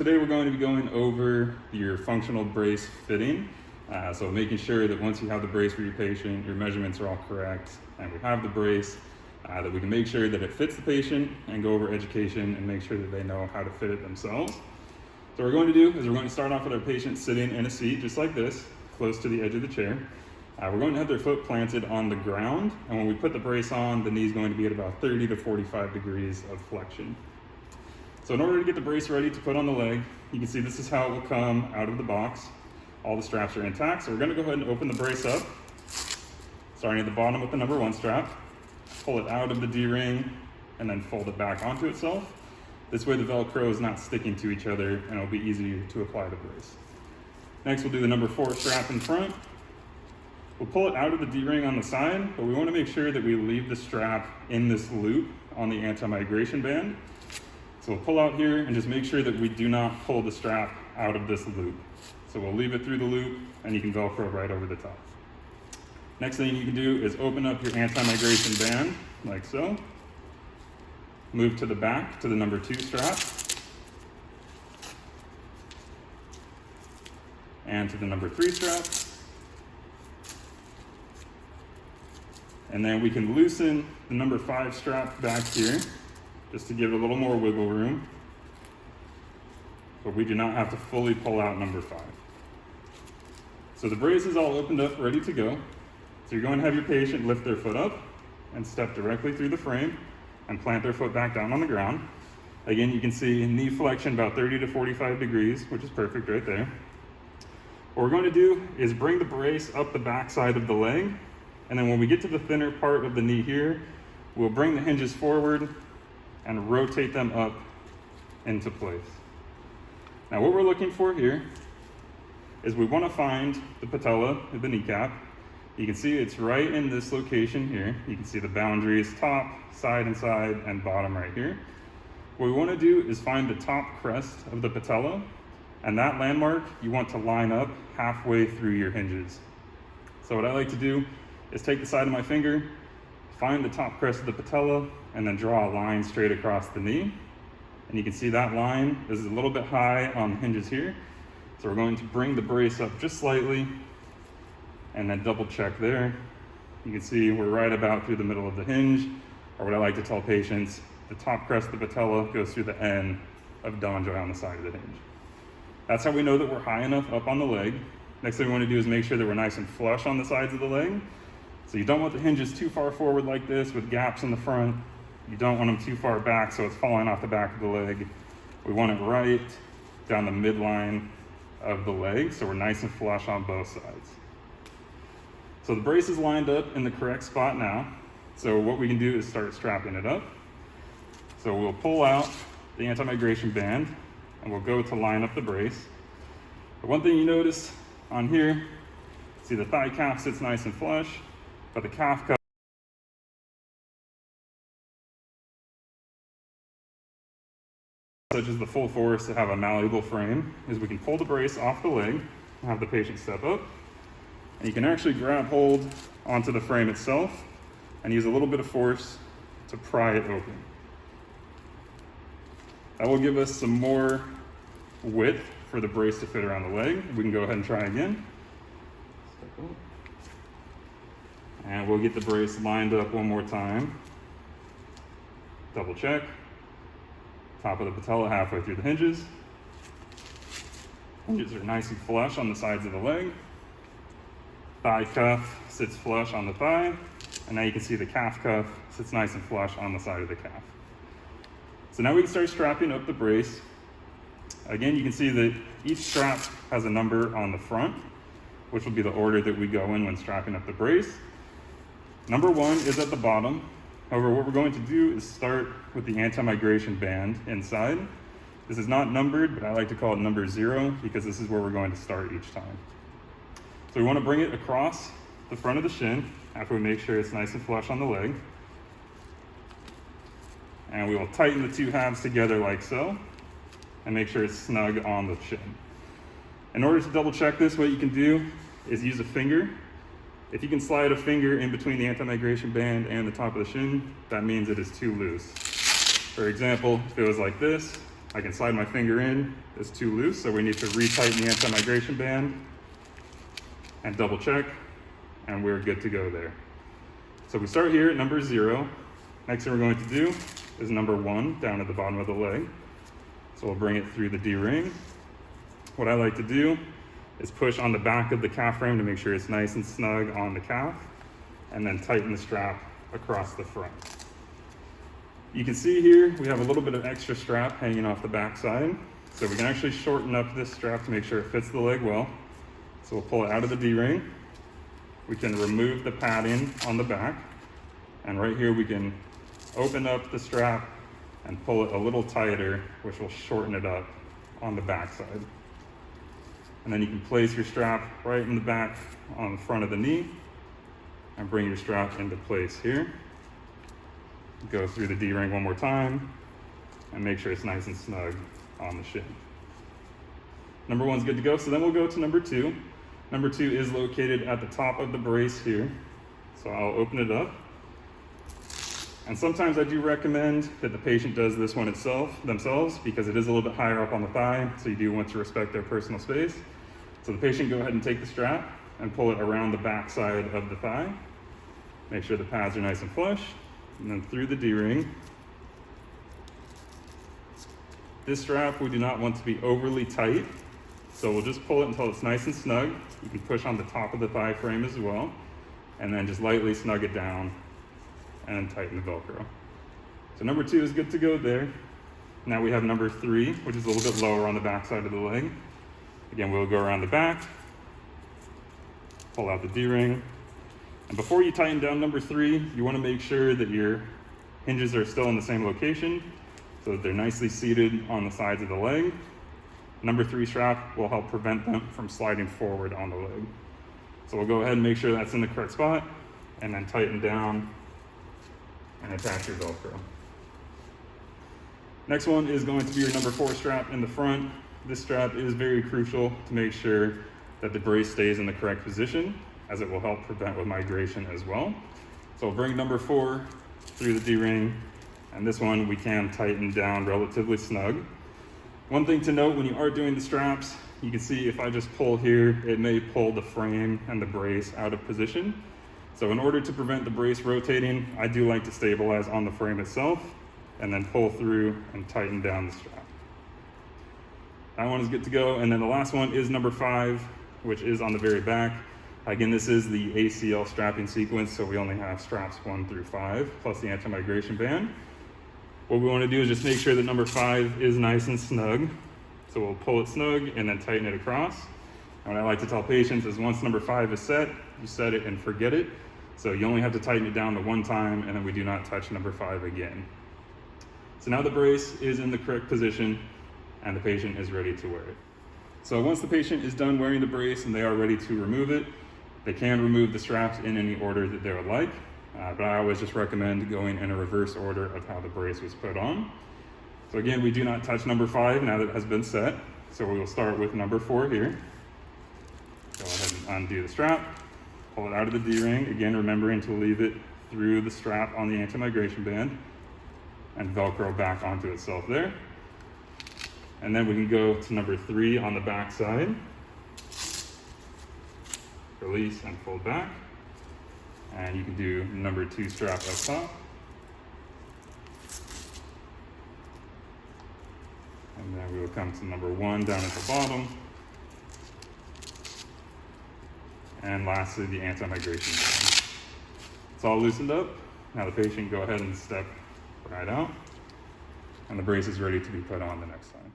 Today we're going to be going over your functional brace fitting. So making sure that once you have the brace for your patient, your measurements are all correct, and we have the brace, that we can make sure that it fits the patient and go over education and make sure that they know how to fit it themselves. So what we're going to do is we're going to start off with our patient sitting in a seat just like this, close to the edge of the chair. We're going to have their foot planted on the ground, and when we put the brace on, the knee is going to be at about 30 to 45 degrees of flexion. So in order to get the brace ready to put on the leg, you can see this is how it will come out of the box. All the straps are intact, so we're going to go ahead and open the brace up, starting at the bottom with the number 1 strap, pull it out of the D-ring, and then fold it back onto itself. This way the Velcro is not sticking to each other, and it'll be easier to apply the brace. Next, we'll do the number 4 strap in front. We'll pull it out of the D-ring on the side, but we want to make sure that we leave the strap in this loop on the anti-migration band. So we'll pull out here and just make sure that we do not pull the strap out of this loop. So we'll leave it through the loop, and you can Velcro right over the top. Next thing you can do is open up your anti-migration band, like so. Move to the back to the number 2 strap. And to the number 3 strap. And then we can loosen the number 5 strap back here, just to give it a little more wiggle room. But we do not have to fully pull out number 5. So the brace is all opened up, ready to go. So you're going to have your patient lift their foot up and step directly through the frame and plant their foot back down on the ground. Again, you can see knee flexion about 30 to 45 degrees, which is perfect right there. What we're going to do is bring the brace up the back side of the leg, and then when we get to the thinner part of the knee here, we'll bring the hinges forward and rotate them up into place. Now what we're looking for here is we want to find the patella of the kneecap. You can see it's right in this location here. You can see the boundaries, top, side, and bottom right here. What we want to do is find the top crest of the patella, and that landmark you want to line up halfway through your hinges. So what I like to do is take the side of my finger, find the top crest of the patella, and then draw a line straight across the knee. And you can see that line is a little bit high on the hinges here. So we're going to bring the brace up just slightly and then double check there. You can see we're right about through the middle of the hinge, or what I like to tell patients, the top crest of the patella goes through the end of Donjoy on the side of the hinge. That's how we know that we're high enough up on the leg. Next thing we want to do is make sure that we're nice and flush on the sides of the leg. So you don't want the hinges too far forward like this with gaps in the front. You don't want them too far back so it's falling off the back of the leg. We want it right down the midline of the leg so we're nice and flush on both sides. So the brace is lined up in the correct spot now. So what we can do is start strapping it up. So we'll pull out the anti-migration band and we'll go to line up the brace. But one thing you notice on here, see the thigh calf sits nice and flush, but the calf cup such as the full force to have a malleable frame is we can pull the brace off the leg and have the patient step up, and you can actually grab hold onto the frame itself and use a little bit of force to pry it open. That will give us some more width for the brace to fit around the leg. We can go ahead and try again. Step up. And we'll get the brace lined up one more time. Double check. Top of the patella halfway through the hinges. Hinges are nice and flush on the sides of the leg. Thigh cuff sits flush on the thigh. And now you can see the calf cuff sits nice and flush on the side of the calf. So now we can start strapping up the brace. Again, you can see that each strap has a number on the front, which will be the order that we go in when strapping up the brace. Number 1 is at the bottom. However, what we're going to do is start with the anti-migration band inside. This is not numbered, but I like to call it number 0 because this is where we're going to start each time. So we want to bring it across the front of the shin after we make sure it's nice and flush on the leg. And we will tighten the 2 halves together like so and make sure it's snug on the shin. In order to double check this, what you can do is use a finger. If you can slide a finger in between the anti-migration band and the top of the shin, that means it is too loose. For example, if it was like this, I can slide my finger in, it's too loose, so we need to retighten the anti-migration band and double check, and we're good to go there. So we start here at number 0. Next thing we're going to do is number 1 down at the bottom of the leg. So we'll bring it through the D-ring. What I like to do is push on the back of the calf frame to make sure it's nice and snug on the calf, and then tighten the strap across the front. You can see here we have a little bit of extra strap hanging off the back side, so we can actually shorten up this strap to make sure it fits the leg well. So we'll pull it out of the D-ring. We can remove the padding on the back, and right here we can open up the strap and pull it a little tighter, which will shorten it up on the back side. And then you can place your strap right in the back on the front of the knee and bring your strap into place here. Go through the D-ring one more time and make sure it's nice and snug on the shin. Number 1's good to go, so then we'll go to number 2. Number 2 is located at the top of the brace here. So I'll open it up. And sometimes I do recommend that the patient does this one themselves because it is a little bit higher up on the thigh, so you do want to respect their personal space. So the patient go ahead and take the strap and pull it around the back side of the thigh. Make sure the pads are nice and flush. And then through the D-ring. This strap we do not want to be overly tight, so we'll just pull it until it's nice and snug. You can push on the top of the thigh frame as well, and then just lightly snug it down and tighten the Velcro. So number 2 is good to go there. Now we have number 3, which is a little bit lower on the back side of the leg. Again, we'll go around the back, pull out the D-ring. And before you tighten down number 3, you want to make sure that your hinges are still in the same location so that they're nicely seated on the sides of the leg. Number 3 strap will help prevent them from sliding forward on the leg. So we'll go ahead and make sure that's in the correct spot and then tighten down and attach your Velcro. Next one is going to be your number 4 strap in the front. This strap is very crucial to make sure that the brace stays in the correct position, as it will help prevent with migration as well. So we'll bring number 4 through the D-ring, and this one we can tighten down relatively snug. One thing to note when you are doing the straps, you can see if I just pull here, it may pull the frame and the brace out of position. So in order to prevent the brace rotating, I do like to stabilize on the frame itself and then pull through and tighten down the strap. That one is good to go. And then the last one is number 5, which is on the very back. Again, this is the ACL strapping sequence, so we only have straps 1 through 5, plus the anti-migration band. What we want to do is just make sure that number 5 is nice and snug. So we'll pull it snug and then tighten it across. And what I like to tell patients is once number 5 is set, you set it and forget it. So you only have to tighten it down the one time, and then we do not touch number 5 again. So now the brace is in the correct position and the patient is ready to wear it. So once the patient is done wearing the brace and they are ready to remove it, they can remove the straps in any order that they would like, but I always just recommend going in a reverse order of how the brace was put on. So again, we do not touch number 5 now that it has been set. So we will start with number 4 here. Go ahead and undo the strap, pull it out of the D-ring, again remembering to leave it through the strap on the anti-migration band and Velcro back onto itself there. And then we can go to number 3 on the back side. Release and fold back. And you can do number 2 strap up top. And then we will come to number 1 down at the bottom. And lastly, the anti-migration band. It's all loosened up. Now the patient can go ahead and step right out. And the brace is ready to be put on the next time.